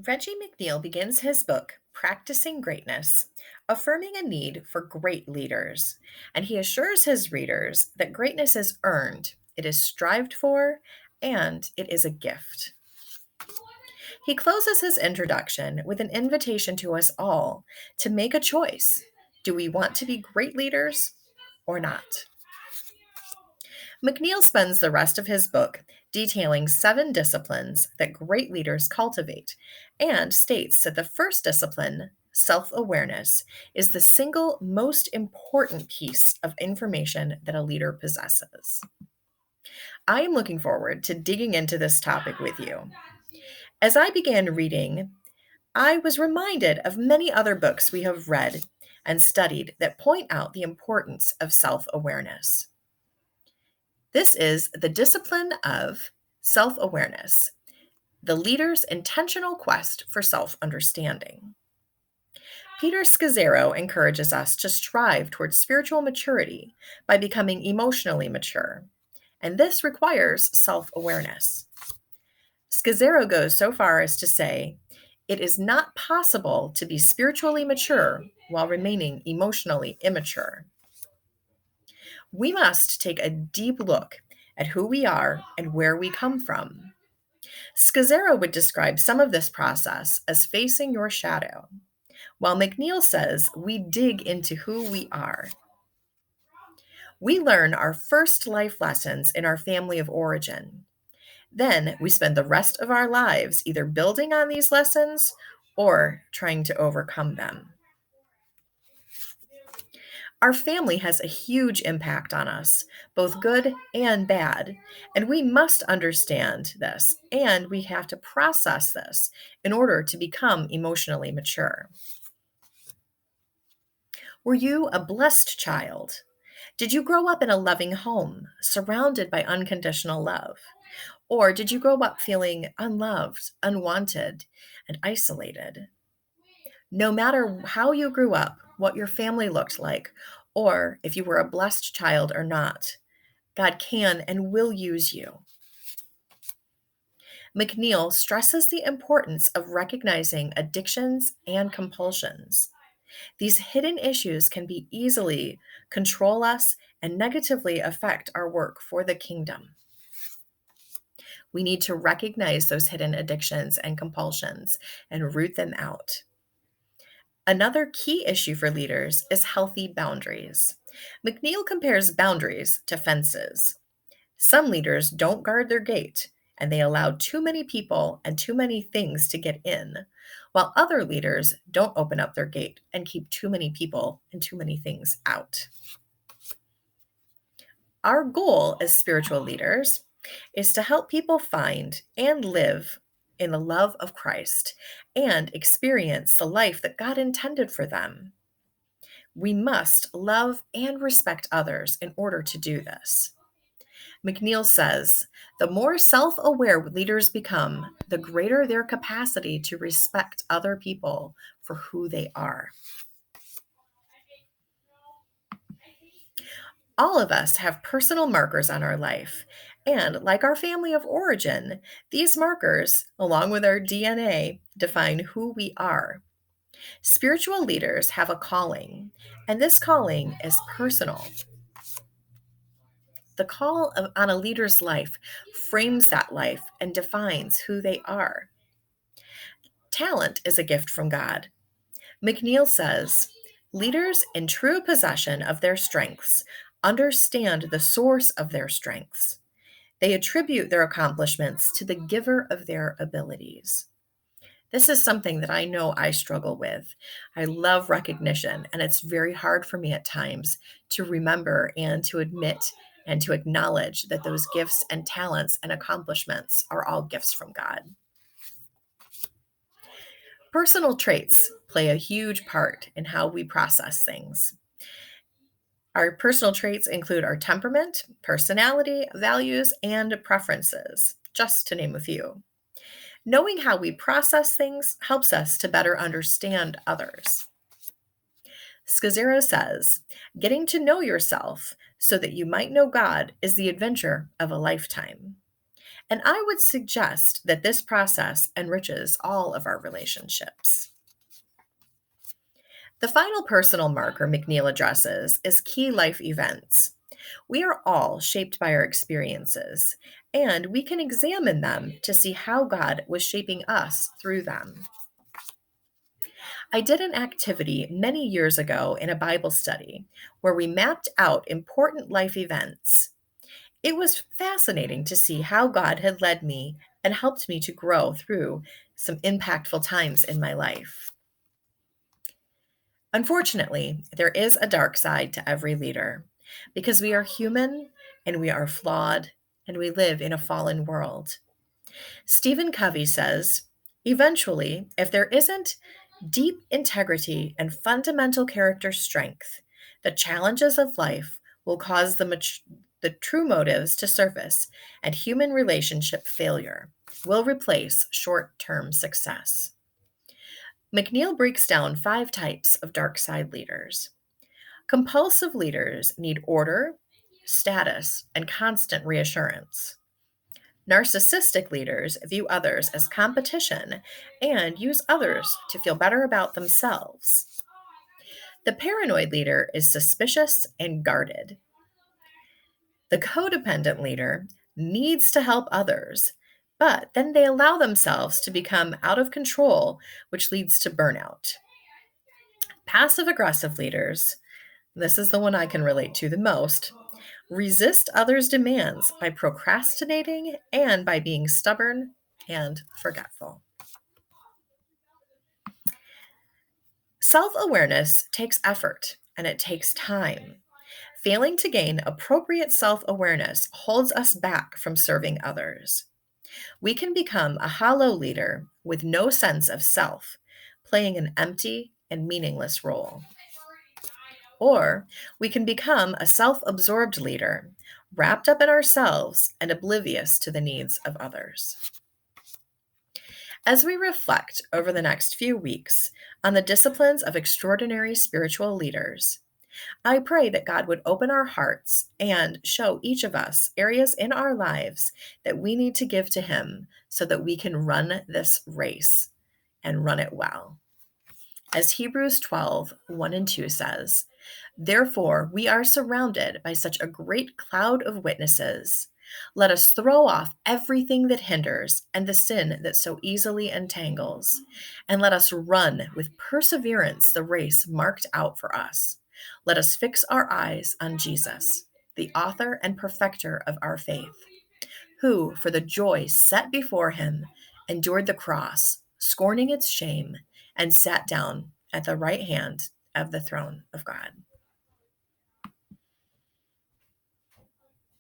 Reggie McNeil begins his book, Practicing Greatness, affirming a need for great leaders. And he assures his readers that greatness is earned, it is strived for, and it is a gift. He closes his introduction with an invitation to us all to make a choice. Do we want to be great leaders or not? McNeil spends the rest of his book detailing 7 disciplines that great leaders cultivate and states that the first discipline, self awareness, is the single most important piece of information that a leader possesses. I am looking forward to digging into this topic with you. As I began reading, I was reminded of many other books we have read and studied that point out the importance of self awareness. This is the discipline of self awareness, the leader's intentional quest for self understanding. Peter Scazzero encourages us to strive towards spiritual maturity by becoming emotionally mature, and this requires self awareness. Scazzero goes so far as to say, it is not possible to be spiritually mature while remaining emotionally immature. We must take a deep look at who we are and where we come from. Scazzero would describe some of this process as facing your shadow, while McNeil says we dig into who we are. We learn our first life lessons in our family of origin. Then we spend the rest of our lives either building on these lessons or trying to overcome them. Our family has a huge impact on us, both good and bad, and we must understand this, and we have to process this in order to become emotionally mature. Were you a blessed child? Did you grow up in a loving home, surrounded by unconditional love? Or did you grow up feeling unloved, unwanted, and isolated? No matter how you grew up, what your family looked like, or if you were a blessed child or not, God can and will use you. McNeil stresses the importance of recognizing addictions and compulsions. These hidden issues can be easily control us and negatively affect our work for the kingdom. We need to recognize those hidden addictions and compulsions and root them out. Another key issue for leaders is healthy boundaries. McNeil compares boundaries to fences. Some leaders don't guard their gate, and they allow too many people and too many things to get in, while other leaders don't open up their gate and keep too many people and too many things out. Our goal as spiritual leaders is to help people find and live in the love of Christ and experience the life that God intended for them. We must love and respect others in order to do this. McNeil says, the more self aware leaders become, the greater their capacity to respect other people for who they are. All of us have personal markers on our life, and like our family of origin, these markers, along with our DNA, define who we are. Spiritual leaders have a calling, and this calling is personal. The on a leader's life frames that life and defines who they are. Talent is a gift from God. McNeil says, leaders in true possession of their strengths understand the source of their strengths. They attribute their accomplishments to the giver of their abilities. This is something that I know I struggle with. I love recognition, and it's very hard for me at times to remember and to admit and to acknowledge that those gifts and talents and accomplishments are all gifts from God. Personal traits play a huge part in how we process things. Our personal traits include our temperament, personality, values, and preferences, just to name a few. Knowing how we process things helps us to better understand others. Scazzero says, getting to know yourself so that you might know God is the adventure of a lifetime. And I would suggest that this process enriches all of our relationships. The final personal marker McNeil addresses is key life events. We are all shaped by our experiences, and we can examine them to see how God was shaping us through them. I did an activity many years ago in a Bible study where we mapped out important life events. It was fascinating to see how God had led me and helped me to grow through some impactful times in my life. Unfortunately, there is a dark side to every leader because we are human and we are flawed and we live in a fallen world. Stephen Covey says, eventually, if there isn't deep integrity and fundamental character strength, the challenges of life will cause the true motives to surface, and human relationship failure will replace short term success. McNeil breaks down 5 types of dark side leaders. Compulsive leaders need order, status, and constant reassurance. Narcissistic leaders view others as competition and use others to feel better about themselves. The paranoid leader is suspicious and guarded. The codependent leader needs to help others, but then they allow themselves to become out of control, which leads to burnout. Passive aggressive leaders, this is the one I can relate to the most, resist others' demands by procrastinating and by being stubborn and forgetful. Self-awareness takes effort and it takes time. Failing to gain appropriate self-awareness holds us back from serving others. We can become a hollow leader with no sense of self, playing an empty and meaningless role. Or we can become a self-absorbed leader, wrapped up in ourselves and oblivious to the needs of others. As we reflect over the next few weeks on the disciplines of extraordinary spiritual leaders, I pray that God would open our hearts and show each of us areas in our lives that we need to give to Him so that we can run this race and run it well. As Hebrews 12, 1 and 2 says, therefore, we are surrounded by such a great cloud of witnesses. Let us throw off everything that hinders and the sin that so easily entangles, and let us run with perseverance the race marked out for us. Let us fix our eyes on Jesus, the author and perfecter of our faith, who, for the joy set before him, endured the cross, scorning its shame, and sat down at the right hand of the throne of God.